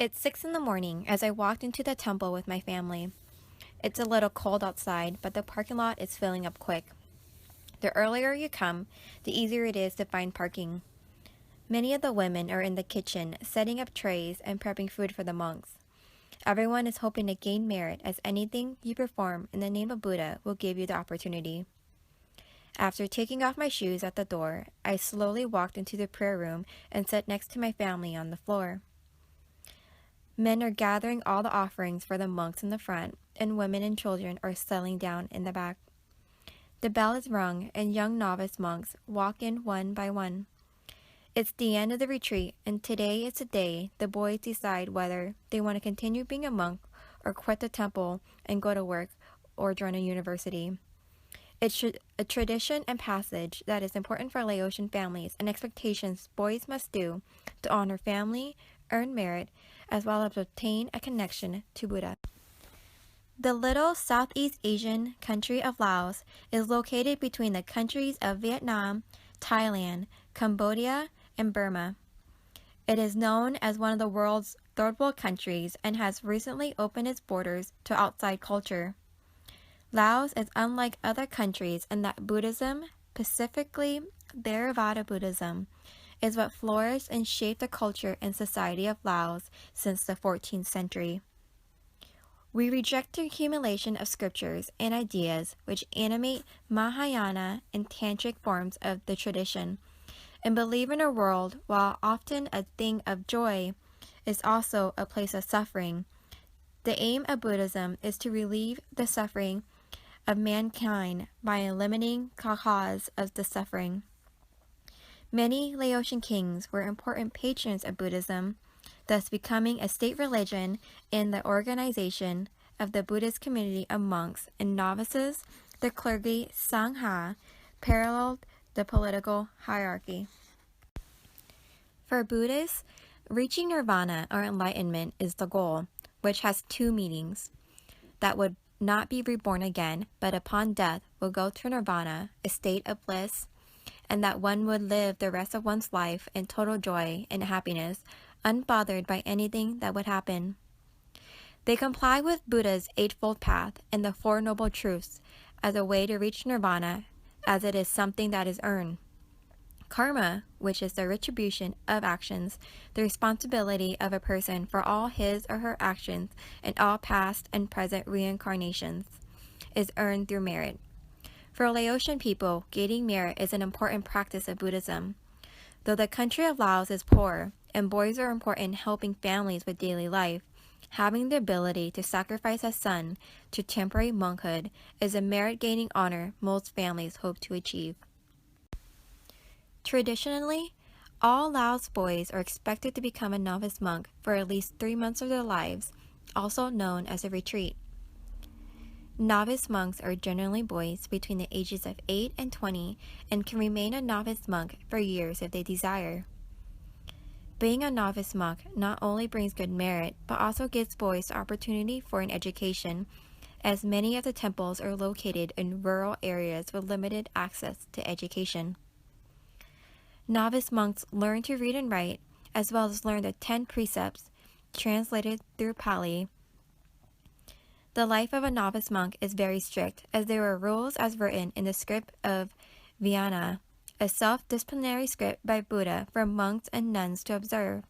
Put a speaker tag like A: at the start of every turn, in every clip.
A: It's 6 in the morning as I walked into the temple with my family. It's a little cold outside, but the parking lot is filling up quick. The earlier you come, the easier it is to find parking. Many of the women are in the kitchen, setting up trays and prepping food for the monks. Everyone is hoping to gain merit, as anything you perform in the name of Buddha will give you the opportunity. After taking off my shoes at the door, I slowly walked into the prayer room and sat next to my family on the floor. Men are gathering all the offerings for the monks in the front, and women and children are settling down in the back. The bell is rung, and young novice monks walk in one by one. It's the end of the retreat, and today is the day the boys decide whether they want to continue being a monk or quit the temple and go to work or join a university. It's a tradition and passage that is important for Laotian families and expectations boys must do to honor family, earn merit, as well as obtain a connection to Buddha. The little Southeast Asian country of Laos is located between the countries of Vietnam, Thailand, Cambodia, and Burma. It is known as one of the world's third world countries and has recently opened its borders to outside culture. Laos is unlike other countries in that Buddhism, specifically Theravada Buddhism, is what flourished and shaped the culture and society of Laos since the 14th century. We reject the accumulation of scriptures and ideas which animate Mahayana and Tantric forms of the tradition, and believe in a world, while often a thing of joy, is also a place of suffering. The aim of Buddhism is to relieve the suffering of mankind by eliminating the cause of the suffering. Many Laotian kings were important patrons of Buddhism, thus becoming a state religion in the organization of the Buddhist community of monks and novices. The clergy Sangha paralleled the political hierarchy. For Buddhists, reaching nirvana or enlightenment is the goal, which has two meanings: that would not be reborn again, but upon death will go to nirvana, a state of bliss, and that one would live the rest of one's life in total joy and happiness, unbothered by anything that would happen. They comply with Buddha's Eightfold Path and the Four Noble Truths as a way to reach nirvana, as it is something that is earned. Karma, which is the retribution of actions, the responsibility of a person for all his or her actions and all past and present reincarnations, is earned through merit. For Laotian people, gaining merit is an important practice of Buddhism. Though the country of Laos is poor, and boys are important in helping families with daily life, having the ability to sacrifice a son to temporary monkhood is a merit-gaining honor most families hope to achieve. Traditionally, all Laos boys are expected to become a novice monk for at least 3 months of their lives, also known as a retreat. Novice monks are generally boys between the ages of 8 and 20 and can remain a novice monk for years if they desire. Being a novice monk not only brings good merit, but also gives boys the opportunity for an education, as many of the temples are located in rural areas with limited access to education. Novice monks learn to read and write, as well as learn the 10 precepts, translated through Pali. The life of a novice monk is very strict, as there are rules as written in the script of Vijnana, a self-disciplinary script by Buddha for monks and nuns to observe.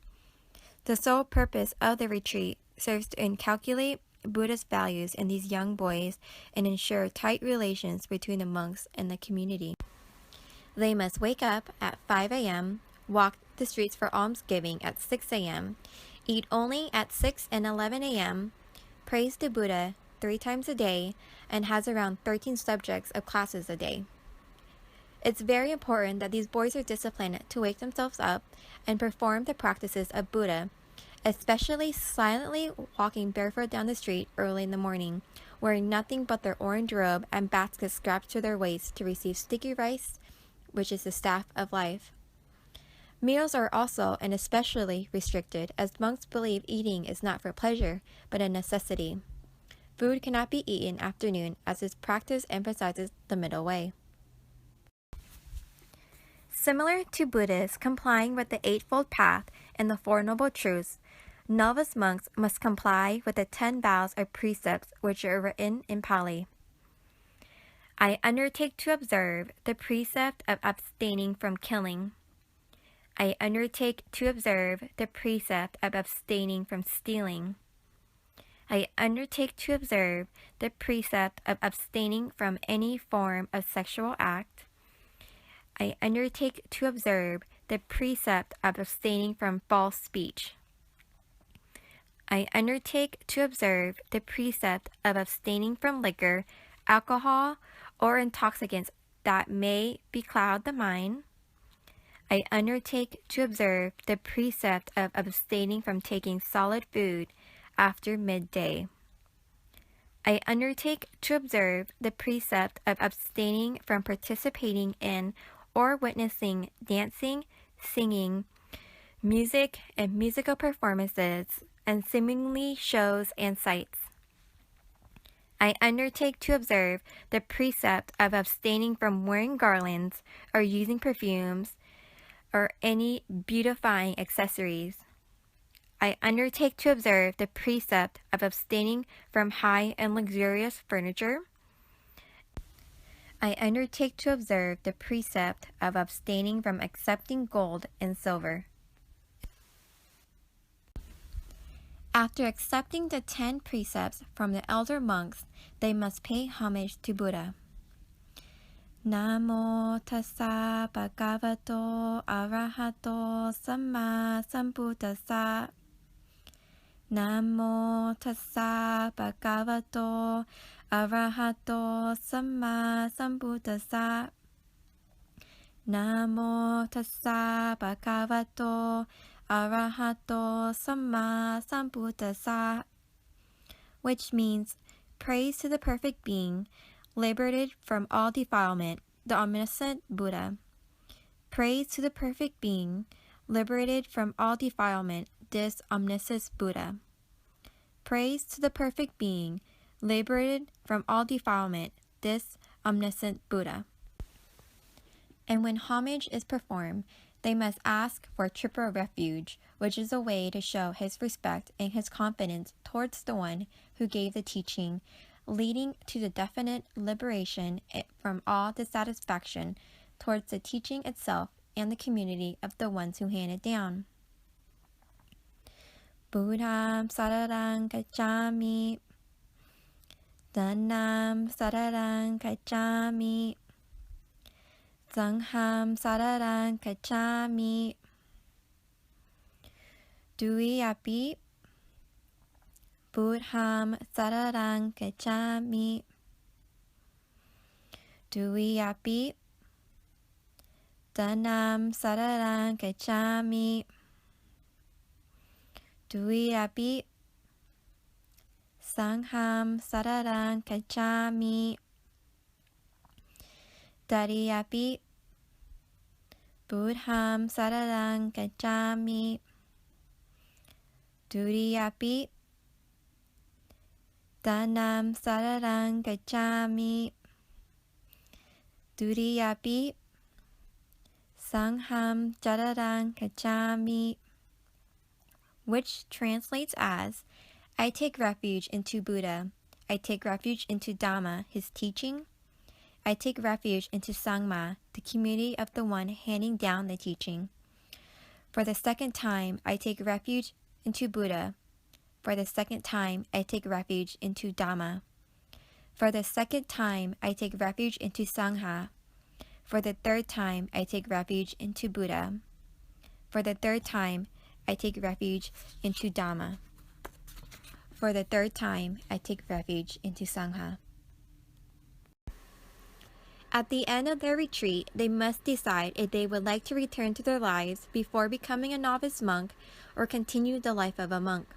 A: The sole purpose of the retreat serves to inculcate Buddhist values in these young boys and ensure tight relations between the monks and the community. They must wake up at 5 a.m., walk the streets for almsgiving at 6 a.m., eat only at 6 and 11 a.m., prays to Buddha 3 times a day, and has around 13 subjects of classes a day. It's very important that these boys are disciplined to wake themselves up and perform the practices of Buddha, especially silently walking barefoot down the street early in the morning, wearing nothing but their orange robe and baskets strapped to their waists to receive sticky rice, which is the staff of life. Meals are also and especially restricted, as monks believe eating is not for pleasure, but a necessity. Food cannot be eaten after noon, as this practice emphasizes the middle way. Similar to Buddhists complying with the Eightfold Path and the Four Noble Truths, Novice monks must comply with the 10 vows or precepts which are written in Pali. I undertake to observe the precept of abstaining from killing. I undertake to observe the precept of abstaining from stealing. I undertake to observe the precept of abstaining from any form of sexual act. I undertake to observe the precept of abstaining from false speech. I undertake to observe the precept of abstaining from liquor, alcohol, or intoxicants that may becloud the mind. I undertake to observe the precept of abstaining from taking solid food after midday. I undertake to observe the precept of abstaining from participating in or witnessing dancing, singing, music, and musical performances, and seemingly shows and sights. I undertake to observe the precept of abstaining from wearing garlands or using perfumes or any beautifying accessories. I undertake to observe the precept of abstaining from high and luxurious furniture. I undertake to observe the precept of abstaining from accepting gold and silver. After accepting the 10 precepts from the elder monks, they must pay homage to Buddha. Namo tassa bhagavato arahato samma sambuddhassa. Namo tassa bhagavato arahato samma sambuddhassa. Namo tassa bhagavato arahato samma sambuddhassa, which means praise to the perfect being, liberated from all defilement, the omniscient Buddha. Praise to the perfect being, liberated from all defilement, this omniscient Buddha. Praise to the perfect being, liberated from all defilement, this omniscient Buddha. And when homage is performed, they must ask for triple refuge, which is a way to show his respect and his confidence towards the one who gave the teaching, leading to the definite liberation from all dissatisfaction towards the teaching itself and the community of the ones who hand it down. Buddham saranang gacchami. Dhanam saranang gacchami. Sangham saranang gacchami. Dviyapi. Buddham saranang gacchami. Dviyapi. Dhanam saranang gacchami. Dviyapi. Sangham saranang gacchami. Tadiyapi. Buddham saranang gacchami. Dutiyapi. Dhanam saranang gacchami. Dutiyapi. Sangham saranang gacchami, which translates as, I take refuge into Buddha. I take refuge into Dhamma, his teaching. I take refuge into Sangha, the community of the one handing down the teaching. For the second time, I take refuge into Buddha. For the second time, I take refuge into Dhamma. For the second time, I take refuge into Sangha. For the third time, I take refuge into Buddha. For the third time, I take refuge into Dhamma. For the third time, I take refuge into Sangha. At the end of their retreat, they must decide if they would like to return to their lives before becoming a novice monk or continue the life of a monk.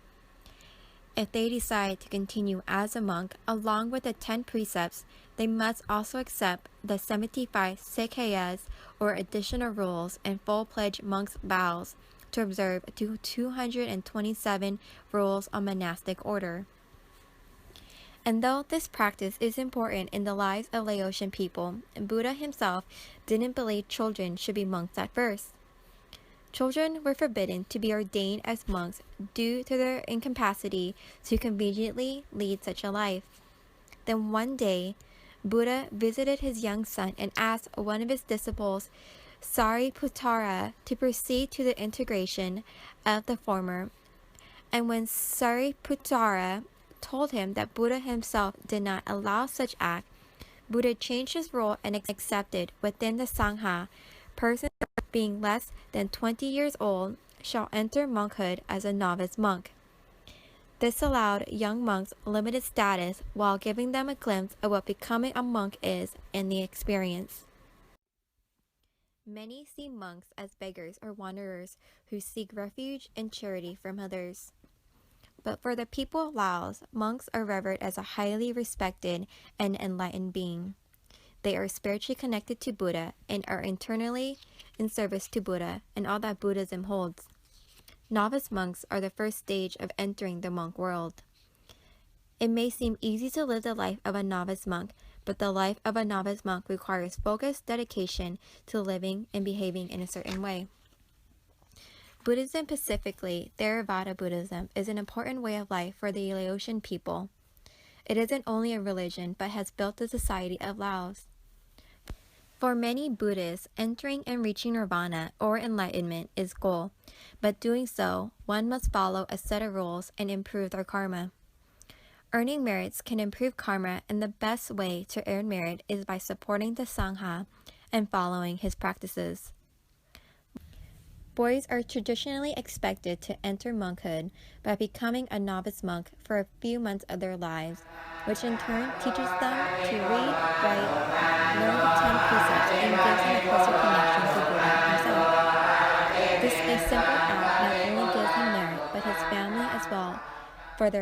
A: If they decide to continue as a monk along with the 10 precepts, they must also accept the 75 Sikhayas or additional rules and full-pledged monks' vows to observe 227 rules on monastic order. And though this practice is important in the lives of Laotian people, Buddha himself didn't believe children should be monks at first. Children were forbidden to be ordained as monks due to their incapacity to conveniently lead such a life. Then one day, Buddha visited his young son and asked one of his disciples, Sariputara, to proceed to the integration of the former. And when Sariputara told him that Buddha himself did not allow such act, Buddha changed his rule and accepted within the Sangha, persons being less than 20 years old shall enter monkhood as a novice monk. This allowed young monks limited status while giving them a glimpse of what becoming a monk is in the experience. Many see monks as beggars or wanderers who seek refuge and charity from others. But for the people of Laos, monks are revered as a highly respected and enlightened being. They are spiritually connected to Buddha and are internally in service to Buddha and all that Buddhism holds. Novice monks are the first stage of entering the monk world. It may seem easy to live the life of a novice monk, but the life of a novice monk requires focused dedication to living and behaving in a certain way. Buddhism, specifically Theravada Buddhism, is an important way of life for the Laotian people. It isn't only a religion, but has built the society of Laos. For many Buddhists, entering and reaching nirvana or enlightenment is goal, but doing so, one must follow a set of rules and improve their karma. Earning merits can improve karma, and the best way to earn merit is by supporting the Sangha and following his practices. Boys are traditionally expected to enter monkhood by becoming a novice monk for a few months of their lives, which in turn teaches them to read, write, learn the 10 precepts, and gives them a closer connection to Buddha himself. This simple act not only gives him merit, but his family as well, for their